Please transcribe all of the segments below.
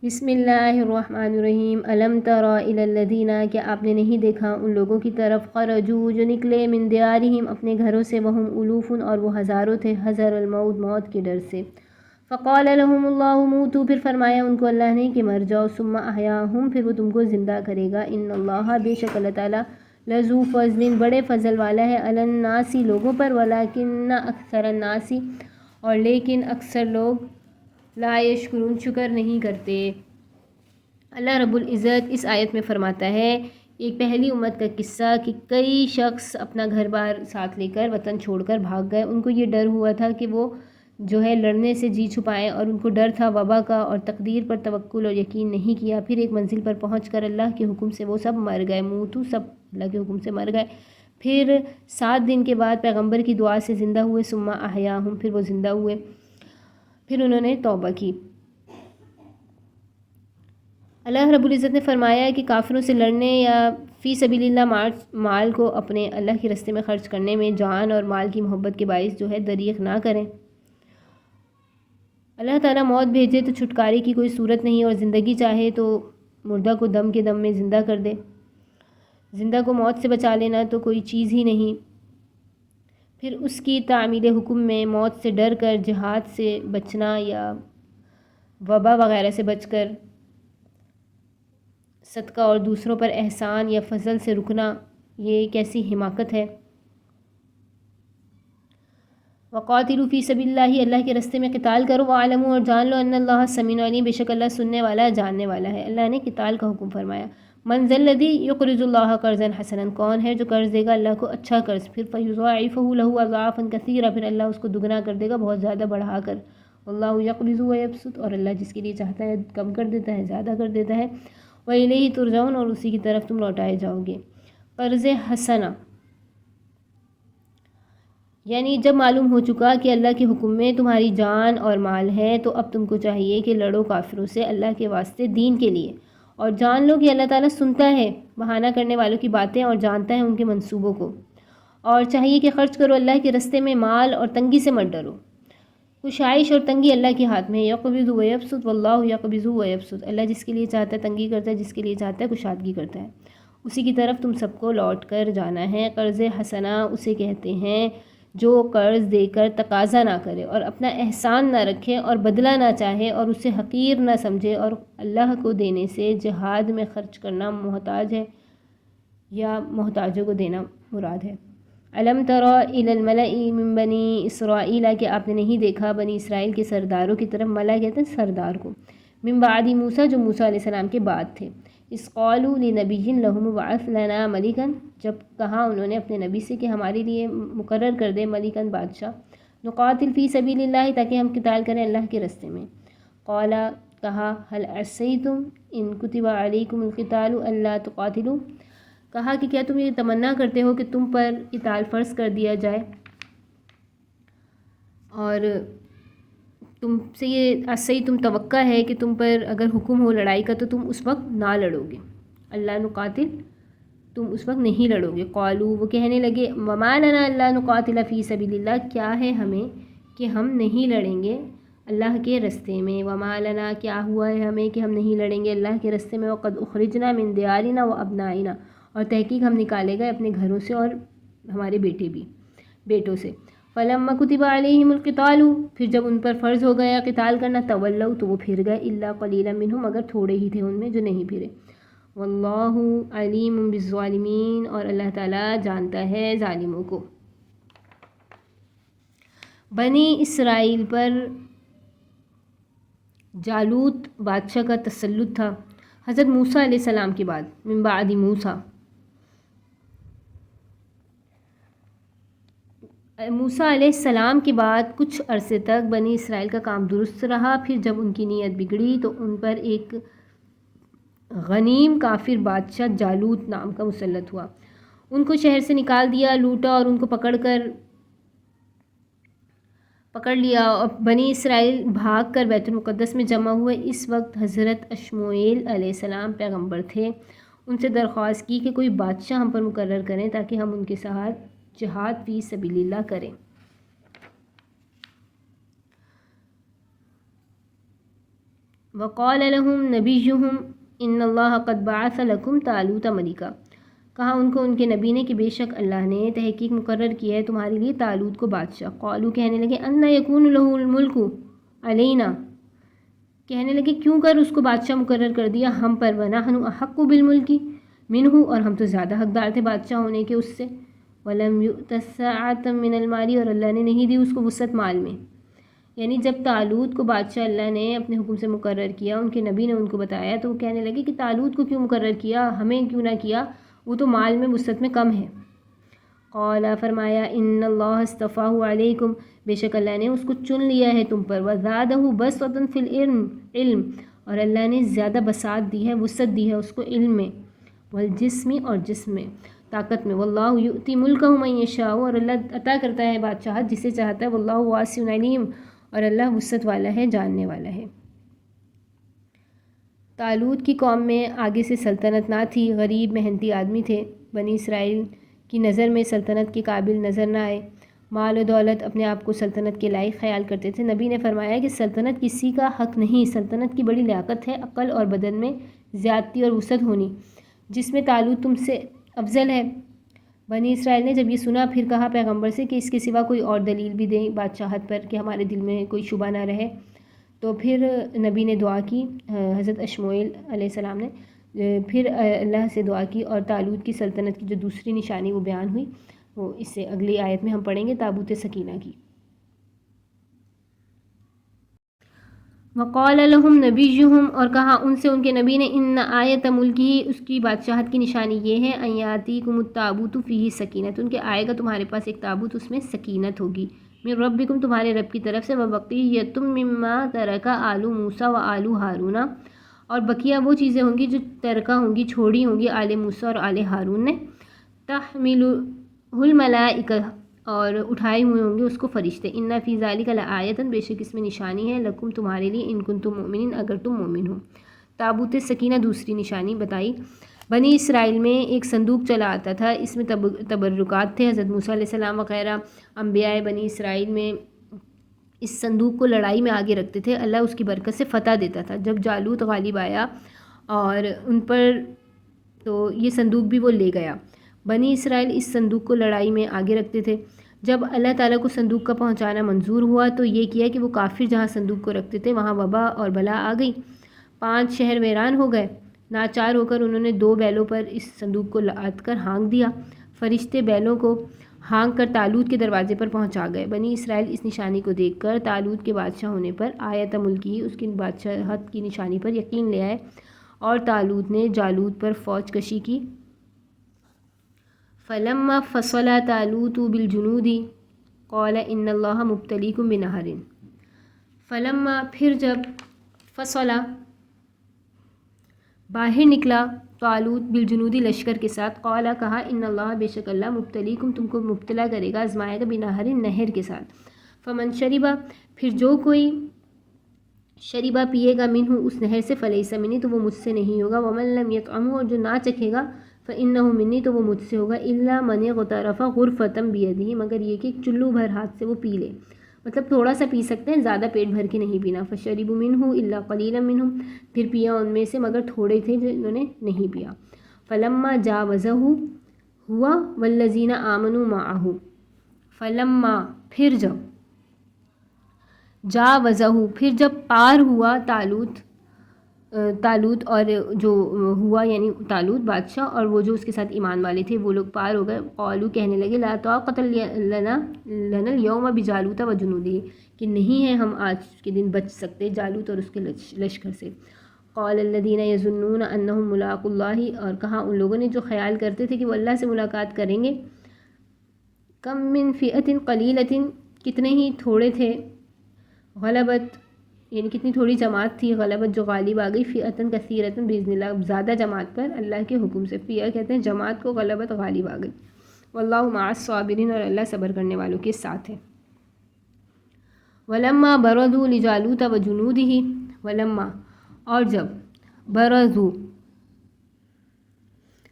بسم اللہ الرحمن الرحیم علم تر الی الذین، کہ آپ نے نہیں دیکھا ان لوگوں کی طرف خرجوا جو نکلے من دیارہم اپنے گھروں سے، وہم الوف اور وہ ہزاروں تھے، حذر الموت موت کے ڈر سے، فقال لهم اللہ موتوا پھر فرمایا ان کو اللہ نے کہ مر جاؤ، ثم احیاہم پھر وہ تم کو زندہ کرے گا، ان اللہ بے شک اللہ تعالیٰ لذو فضل بڑے فضل والا ہے، علی الناس لوگوں پر، ولکن اکثر الناس اور لیکن اکثر لوگ لا یشکرون شکر نہیں کرتے۔ اللہ رب العزت اس آیت میں فرماتا ہے ایک پہلی امت کا قصہ کہ کئی شخص اپنا گھر بار ساتھ لے کر وطن چھوڑ کر بھاگ گئے۔ ان کو یہ ڈر ہوا تھا کہ وہ جو ہے لڑنے سے جی چھپائیں، اور ان کو ڈر تھا وبا کا، اور تقدیر پر توکل اور یقین نہیں کیا۔ پھر ایک منزل پر پہنچ کر اللہ کے حکم سے وہ سب مر گئے، موتو سب اللہ کے حکم سے مر گئے۔ پھر 7 دن کے بعد پیغمبر کی دعا سے زندہ ہوئے، ثم احیاہم پھر وہ زندہ ہوئے، پھر انہوں نے توبہ کی۔ اللہ رب العزت نے فرمایا کہ کافروں سے لڑنے یا فی سبیل اللہ مال کو اپنے اللہ کے راستے میں خرچ کرنے میں جان اور مال کی محبت کے باعث جو ہے دریغ نہ کریں۔ اللہ تعالیٰ موت بھیجے تو چھٹکارے کی کوئی صورت نہیں، اور زندگی چاہے تو مردہ کو دم کے دم میں زندہ کر دے۔ زندہ کو موت سے بچا لینا تو کوئی چیز ہی نہیں۔ پھر اس کی تعمیل حکم میں موت سے ڈر کر جہاد سے بچنا یا وبا وغیرہ سے بچ کر صدقہ اور دوسروں پر احسان یا فضل سے رکنا، یہ کیسی حماقت ہے۔ وقاتلوا فی سبیل اللہ اللہ کے راستے میں قتال کرو، وعلموا اور جان لو ان اللہ سمیع علیم بے شک اللہ سننے والا جاننے والا ہے۔ اللہ نے قتال کا حکم فرمایا۔ من ذا الذی یقرض اللہ قرضا حسنا، کون ہے جو قرض دے گا اللہ کو اچھا قرض، پھر فیضاعفہ لہ اضعافا کثیرا پھر اللہ اس کو دگنا کر دے گا بہت زیادہ بڑھا کر۔ واللہ یقبض ویبسط اور اللہ جس کے لیے چاہتا ہے کم کر دیتا ہے زیادہ کر دیتا ہے۔ وَإِلَيْهِ تُرْجَعُونَ اور اسی کی طرف تم لوٹائے جاؤ گے۔ قرض حسنہ یعنی جب معلوم ہو چکا کہ اللہ کے حکم میں تمہاری جان اور مال ہے تو اب تم کو چاہیے کہ لڑو کافروں سے اللہ کے واسطے دین کے لیے، اور جان لو کہ اللہ تعالیٰ سنتا ہے بہانہ کرنے والوں کی باتیں اور جانتا ہے ان کے منصوبوں کو، اور چاہیے کہ خرچ کرو اللہ کے راستے میں مال، اور تنگی سے مت ڈرو۔ کشائش اور تنگی اللہ کے ہاتھ میں ہے، یقبض ویبسط واللہ یقبض ویبسط اللہ جس کے لیے چاہتا ہے تنگی کرتا ہے، جس کے لیے چاہتا ہے کشادگی کرتا ہے، اسی کی طرف تم سب کو لوٹ کر جانا ہے۔ قرض حسنہ اسے کہتے ہیں جو قرض دے کر تقاضا نہ کرے اور اپنا احسان نہ رکھے اور بدلہ نہ چاہے اور اسے حقیر نہ سمجھے، اور اللہ کو دینے سے جہاد میں خرچ کرنا محتاج ہے یا محتاجوں کو دینا مراد ہے۔ علم تر الی الملأ من بنی اسرائیل کہ آپ نے نہیں دیکھا بنی اسرائیل کے سرداروں کی طرف، ملا کہتے ہیں سردار کو، من بعد موسیٰ جو موسیٰ علیہ السلام کے بعد تھے، اذ قالوا لنبی لہم ابعث لنا ملکا جب کہا انہوں نے اپنے نبی سے کہ ہمارے لیے مقرر کر دے ملکا بادشاہ، نقاتل فی سبیل اللہ تاکہ ہم قتال کریں اللہ کے راستے میں۔ قال کہا هل عصیتم ان کتب علیکم القتال الا تقاتلوا کہا کہ کیا تم یہ تمنا کرتے ہو کہ تم پر قتال فرض کر دیا جائے، اور تم سے یہ عصی تم توقع ہے کہ تم پر اگر حکم ہو لڑائی کا تو تم اس وقت نہ لڑو گے، اللہ نقاتل تم اس وقت نہیں لڑو گے۔ قالوا وہ کہنے لگے وما لنا الا نقاتل فی سبیل اللہ کیا ہے ہمیں کہ ہم نہیں لڑیں گے اللہ کے راستے میں، وما لنا کیا ہوا ہے ہمیں کہ ہم نہیں لڑیں گے اللہ کے راستے میں، وقد اخرجنا من دیارنا وابنائنا اور تحقیق ہم نکالے گئے اپنے گھروں سے اور ہمارے بیٹوں سے۔ فلما کتب علیہم القتال پھر جب ان پر فرض ہو گیا قتال کرنا، تولوا تو وہ پھر گئے، الا قلیلا منہم مگر تھوڑے ہی تھے ان میں جو نہیں پھرے۔ واللہ علیم بالظالمین اور اللہ تعالیٰ جانتا ہے ظالموں کو۔ بنی اسرائیل پر جالوت بادشاہ کا تسلط تھا حضرت موسیٰ علیہ السلام کے بعد، من بعد موسیٰ علیہ السلام کے بعد کچھ عرصے تک بنی اسرائیل کا کام درست رہا، پھر جب ان کی نیت بگڑی تو ان پر ایک غنیم کافر بادشاہ جالوت نام کا مسلط ہوا، ان کو شہر سے نکال دیا، لوٹا اور ان کو پکڑ لیا، اور بنی اسرائیل بھاگ کر بیت المقدس میں جمع ہوئے۔ اس وقت حضرت اشمعیل علیہ السلام پیغمبر تھے، ان سے درخواست کی کہ کوئی بادشاہ ہم پر مقرر کریں تاکہ ہم ان کے ساتھ جہاد فی سبیل اللہ کریں۔ وقال لهم نبیہم ان اللہ قد بعث لکم طالوت ملکا، کہا ان کو ان کے نبی نے کہ بے شک اللہ نے تحقیق مقرر کیا ہے تمہارے لیے طالوت کو بادشاہ۔ قالوا کہنے لگے انا یکون له الملک علینا، کہنے لگے کیوں کر اس کو بادشاہ مقرر کر دیا ہم پر، ونحن احق بالملک منہ، اور ہم تو زیادہ حقدار تھے بادشاہ ہونے کے اس سے، ولم یؤت سعۃ من المال، اور اللہ نے نہیں دی اس کو وسعت مال میں۔ یعنی جب طالوت کو بادشاہ اللہ نے اپنے حکم سے مقرر کیا، ان کے نبی نے ان کو بتایا، تو وہ کہنے لگے کہ طالوت کو کیوں مقرر کیا، ہمیں کیوں نہ کیا، وہ تو مال میں وسعت میں کم ہے۔ قال فرمایا ان اللہ اصطفاہ علیکم، بے شک اللہ نے اس کو چن لیا ہے تم پر، وزادہ بسطۃ فی العلم، اور اللہ نے زیادہ بساط دی ہے، وسعت دی ہے اس کو علم میں، والجسم، اور جسم میں، طاقت میں، واللہ یؤتی ملکہ من یشاء، اور اللہ عطا کرتا ہے بادشاہت جسے چاہتا ہے، واللہ واسع علیم، اور اللہ وسعت والا ہے، جاننے والا ہے۔ طالوت کی قوم میں آگے سے سلطنت نہ تھی، غریب محنتی آدمی تھے، بنی اسرائیل کی نظر میں سلطنت کے قابل نظر نہ آئے، مال و دولت اپنے آپ کو سلطنت کے لائق خیال کرتے تھے۔ نبی نے فرمایا کہ سلطنت کسی کا حق نہیں، سلطنت کی بڑی لیاقت ہے عقل اور بدن میں زیادتی اور وسعت ہونی، جس میں طالوت تم سے افضل ہے۔ بنی اسرائیل نے جب یہ سنا پھر کہا پیغمبر سے کہ اس کے سوا کوئی اور دلیل بھی دیں بادشاہت پر کہ ہمارے دل میں کوئی شبہ نہ رہے۔ تو پھر نبی نے دعا کی، حضرت اشمعیل علیہ السلام نے پھر اللہ سے دعا کی، اور طالوت کی سلطنت کی جو دوسری نشانی وہ بیان ہوئی، وہ اس سے اگلی آیت میں ہم پڑھیں گے، تابوت سکینہ کی۔ وقال لهم نبیہم، اور کہا ان سے ان کے نبی نے، ان آیت ملکی، اس کی بادشاہت کی نشانی یہ ہے، ان یاتیکم التابوت فیہ سکینۃ، ان کے آئے گا تمہارے پاس ایک تابوت، اس میں سکینت ہوگی، من ربکم، تمہارے رب کی طرف سے، وبقیۃ مما ترک آل موسیٰ و آل ہارون، اور بقیہ وہ چیزیں ہوں گی جو ترکہ ہوں گی، چھوڑی ہوں گی آل موسیٰ اور آل ہارون نے، تحملہ الملائکہ، اور اٹھائے ہوئے ہوں گے اس کو فرشتے، ان فی ذالک لآیۃ، بے شک اس میں نشانی ہے، لکم تمہارے لیے، ان کنتم مؤمنین، اگر تم مومن ہو۔ تابوت سکینہ دوسری نشانی بتائی۔ بنی اسرائیل میں ایک صندوق چلا آتا تھا، اس میں تبرکات تھے، حضرت موسیٰ علیہ السلام وغیرہ انبیاء بنی اسرائیل میں اس صندوق کو لڑائی میں آگے رکھتے تھے، اللہ اس کی برکت سے فتح دیتا تھا۔ جب جالوت غالب آیا اور ان پر، تو یہ صندوق بھی وہ لے گیا۔ بنی اسرائیل اس صندوق کو لڑائی میں آگے رکھتے تھے۔ جب اللہ تعالیٰ کو صندوق کا پہنچانا منظور ہوا تو یہ کیا کہ وہ کافر جہاں صندوق کو رکھتے تھے وہاں وبا اور بلا آ گئی، 5 شہر ویران ہو گئے۔ ناچار ہو کر انہوں نے 2 بیلوں پر اس صندوق کو لاد کر ہانک دیا، فرشتے بیلوں کو ہانک کر طالوت کے دروازے پر پہنچا گئے۔ بنی اسرائیل اس نشانی کو دیکھ کر طالوت کے بادشاہ ہونے پر، آیت ملکی، اس کی بادشاہت کی نشانی پر یقین لے آئے، اور طالوت نے جالوت پر فوج کشی کی۔ فلما فصل طالوت بالجنود قال ان اللہ مبتلیکم بنہر، فلما، پھر جب، فصل، باہر نکلا، طالوت بالجنودی، لشکر کے ساتھ، قال، کہا، ان اللہ، بے شک اللہ، مبتلیکم، تم کو مبتلا کرے گا، آزمائے گا، بنہر، نہر کے ساتھ، فمن شربا، پھر جو کوئی شریبہ پیے گا، منہ، اس نہر سے، فلیس منی، تو وہ مجھ سے نہیں ہوگا، ومن لم یطعمہ، اور جو نہ چکھے گا، فإنہ منی، تو وہ مجھ سے ہوگا، الا من اغترف غرفۃ بیدہ، مگر یہ کہ چلو بھر ہاتھ سے وہ پی لے، مطلب تھوڑا سا پی سکتے ہیں، زیادہ پیٹ بھر کے نہیں پینا۔ فشربوا منہ الا قلیلا منہم، پھر پیا ان میں سے مگر تھوڑے تھے جنہوں نے نہیں پیا۔ فلما جاوزہ ہوا والذین آمنوا معہ، فلما، پھر جب، جاوزہ، پھر جب پار ہوا طالوت اور جو ہوا یعنی طالوت بادشاہ اور وہ جو اس کے ساتھ ایمان والے تھے وہ لوگ پار ہو گئے، قالوا، کہنے لگے، لا طاقت لنا اليوم بجالوت وجنودہ، کہ نہیں ہے ہم آج کے دن بچ سکتے جالوت اور اس کے لشکر سے۔ قال الذین یظنون انہم ملاقو اللہ، اور کہا ان لوگوں نے جو خیال کرتے تھے کہ وہ اللہ سے ملاقات کریں گے، کم من فئۃ قلیلۃ، کتنے ہی تھوڑے تھے، غلبت، یعنی کتنی تھوڑی جماعت تھی، غلبت جو غالب آ گئی، فئۃ کثیرۃ باذن اللہ، زیادہ جماعت پر اللہ کے حکم سے، فئہ کہتے ہیں جماعت کو، غلبت غالب آ گئی، واللہ مع الصابرین، اور اللہ صبر کرنے والوں کے ساتھ ہے۔ ولما برزوا لجالوت وجنودہ، ولما، اور جب، برزوا،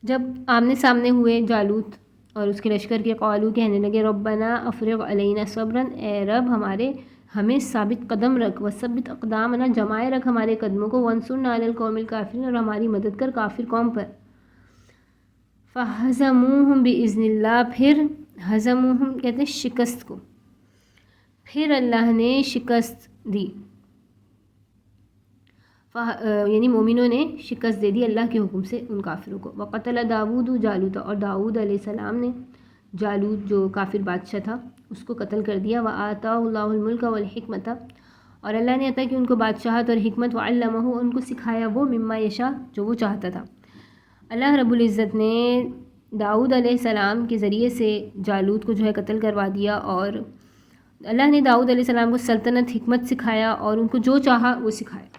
جب آمنے سامنے ہوئے جالوت اور اس کے لشکر کے، قالوا، کہنے لگے، ربنا افرغ علینا صبرا، اے رب ہمیں ثابت قدم رکھ، وثبت اقدامنا جمائے رکھ ہمارے قدموں کو، وانصرنا علی القوم الکافرین اور ہماری مدد کر کافر قوم پر۔ فہزموہم بإذن اللہ، پھر ہزموہم کہتے ہیں شکست کو، پھر اللہ نے شکست دی، یعنی مومنوں نے شکست دے دی اللہ کے حکم سے ان کافروں کو۔ وقتل داود جالوت، اور داؤد علیہ السلام نے جالوت جو کافر بادشاہ تھا اس کو قتل کر دیا۔ وآتاہ اللہ الملک والحکمت، اور اللہ نے عطا کی ان کو بادشاہت اور حکمت، وعلمہ، ان کو سکھایا وہ مما یشاء جو وہ چاہتا تھا۔ اللہ رب العزت نے داؤد علیہ السلام کے ذریعے سے جالوت کو جو ہے قتل کروا دیا، اور اللہ نے داؤد علیہ السلام کو سلطنت، حکمت سکھایا اور ان کو جو چاہا وہ سکھایا۔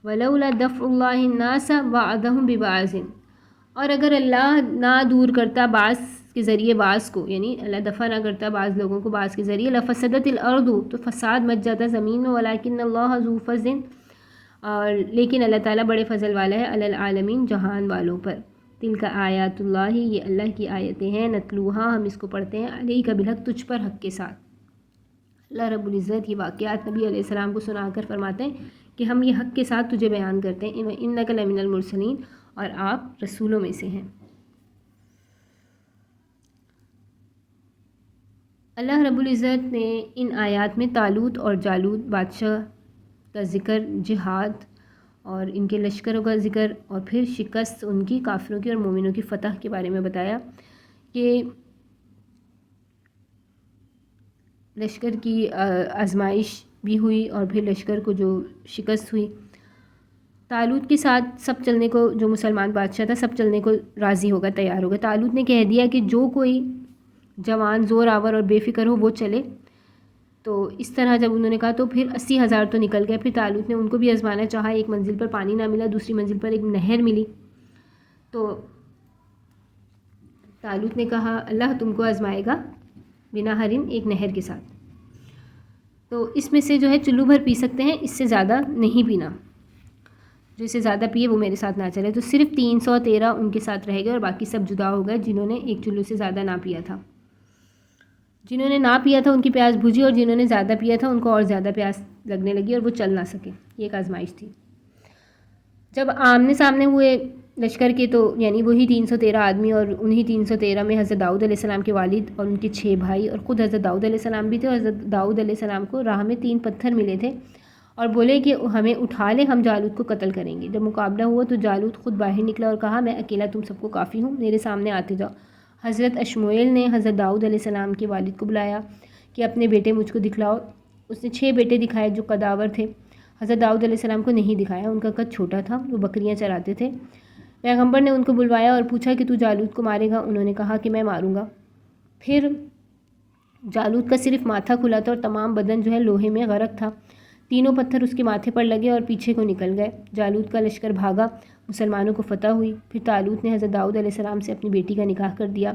وَلَوْلَا دَفْعُ اللَّهِ النَّاسَ بَعْضَهُمْ بِبَعْضٍ، اور اگر اللہ نہ دور کرتا بعض کے ذریعے بعض کو، یعنی اللہ دفع نہ کرتا بعض لوگوں کو بعض کے ذریعے، لَفَسَدَتِ الْأَرْضُ، تو فساد مچ جاتا زمین میں، وَلَكِنَّ اللَّهَ ذُو فَضْلٍ، اور لیکن اللہ تعالیٰ بڑے فضل والا ہے، علی العالمین، جہان والوں پر۔ تلک آیات اللہ، یہ اللہ کی آیتیں ہیں، نتلوہا، ہم اس کو پڑھتے ہیں، علیک بالحق، تجھ پر حق کے ساتھ۔ اللہ رب العزت یہ واقعات نبی علیہ السلام کو سنا کر فرماتے ہیں کہ ہم یہ حق کے ساتھ تجھے بیان کرتے ہیں، انک لمن المرسلین، اور آپ رسولوں میں سے ہیں۔ اللہ رب العزت نے ان آیات میں طالوت اور جالوت بادشاہ کا ذکر، جہاد اور ان کے لشکروں کا ذکر، اور پھر شکست ان کی، کافروں کی اور مومنوں کی فتح کے بارے میں بتایا کہ لشکر کی آزمائش بھی ہوئی اور پھر لشکر کو جو شکست ہوئی۔ طالوت کے ساتھ سب چلنے کو، جو مسلمان بادشاہ تھا، سب چلنے کو راضی ہوگا، تیار ہوگا۔ طالوت نے کہہ دیا کہ جو کوئی جوان زور آور اور بے فکر ہو وہ چلے، تو اس طرح جب انہوں نے کہا تو پھر 80,000 تو نکل گئے۔ پھر طالوت نے ان کو بھی آزمانا چاہا، ایک منزل پر پانی نہ ملا، دوسری منزل پر ایک نہر ملی، تو طالوت نے کہا اللہ تم کو آزمائے گا بنا حرم، ایک نہر کے ساتھ، تو اس میں سے جو ہے چلو بھر پی سکتے ہیں، اس سے زیادہ نہیں پینا، جو اسے زیادہ پیے وہ میرے ساتھ نہ چلے۔ تو صرف 313 ان کے ساتھ رہ گئے اور باقی سب جدا ہو گئے جنہوں نے ایک چلو سے زیادہ نہ پیا تھا۔ جنہوں نے نہ پیا تھا ان کی پیاس بجھی، اور جنہوں نے زیادہ پیا تھا ان کو اور زیادہ پیاس لگنے لگی اور وہ چل نہ سکے۔ یہ ایک آزمائش تھی۔ جب آمنے سامنے ہوئے لشکر کے، تو یعنی وہی 313 آدمی، اور انہی 313 میں حضرت داؤد علیہ السلام کے والد اور ان کے 6 بھائی اور خود حضرت داؤد علیہ السلام بھی تھے۔ اور حضرت داؤد علیہ السلام کو راہ میں 3 پتھر ملے تھے اور بولے کہ ہمیں اٹھا لے، ہم جالوت کو قتل کریں گے۔ جب مقابلہ ہوا تو جالوت خود باہر نکلا اور کہا میں اکیلا تم سب کو کافی ہوں، میرے سامنے آتے جاؤ۔ حضرت اشموئیل نے حضرت داؤد علیہ السلام کے والد کو بلایا کہ اپنے بیٹے مجھ کو دکھلاؤ۔ اس نے 6 بیٹے دکھائے جو قداور تھے۔ حضرت داؤد علیہ السلام کو نہیں دکھایا، ان کا قد چھوٹا تھا، وہ بکریاں چراتے تھے۔ پیغمبر نے ان کو بلوایا اور پوچھا کہ تو جالوت کو مارے گا؟ انہوں نے کہا کہ میں ماروں گا۔ پھر جالوت کا صرف ماتھا کھلا تھا اور تمام بدن جو ہے لوہے میں غرق تھا۔ تینوں پتھر اس کے ماتھے پر لگے اور پیچھے کو نکل گئے۔ جالوت کا لشکر بھاگا، مسلمانوں کو فتح ہوئی۔ پھر طالوت نے حضرت داؤد علیہ السلام سے اپنی بیٹی کا نکاح کر دیا،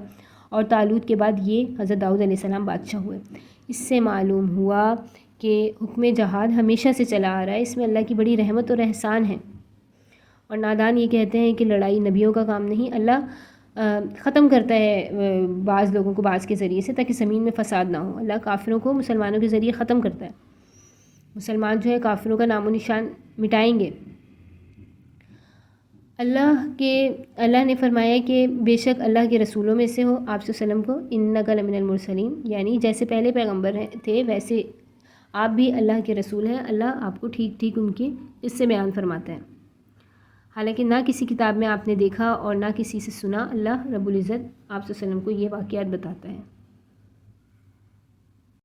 اور طالوت کے بعد یہ حضرت داؤد علیہ السلام بادشاہ ہوئے۔ اس سے معلوم ہوا کہ حکم جہاد ہمیشہ سے چلا آ رہا ہے، اس میں اللہ کی بڑی رحمت اور احسان ہے۔ اور نادان یہ کہتے ہیں کہ لڑائی نبیوں کا کام نہیں، اللہ ختم کرتا ہے بعض لوگوں کو بعض کے ذریعے سے تاکہ زمین میں فساد نہ ہو۔ اللہ کافروں کو مسلمانوں کے ذریعے ختم کرتا ہے، مسلمان جو ہے کافروں کا نام و نشان مٹائیں گے۔ اللہ نے فرمایا کہ بے شک اللہ کے رسولوں میں سے ہو آپ صلی اللہ علیہ وسلم کو، انک لمن المرسلین، یعنی جیسے پہلے پیغمبر تھے ویسے آپ بھی اللہ کے رسول ہیں۔ اللہ آپ کو ٹھیک ٹھیک ان کی اس سے بیان فرماتا ہے، حالانکہ نہ کسی کتاب میں آپ نے دیکھا اور نہ کسی سے سنا، اللہ رب العزت آپ صلی اللہ علیہ وسلم کو یہ واقعات بتاتا ہے۔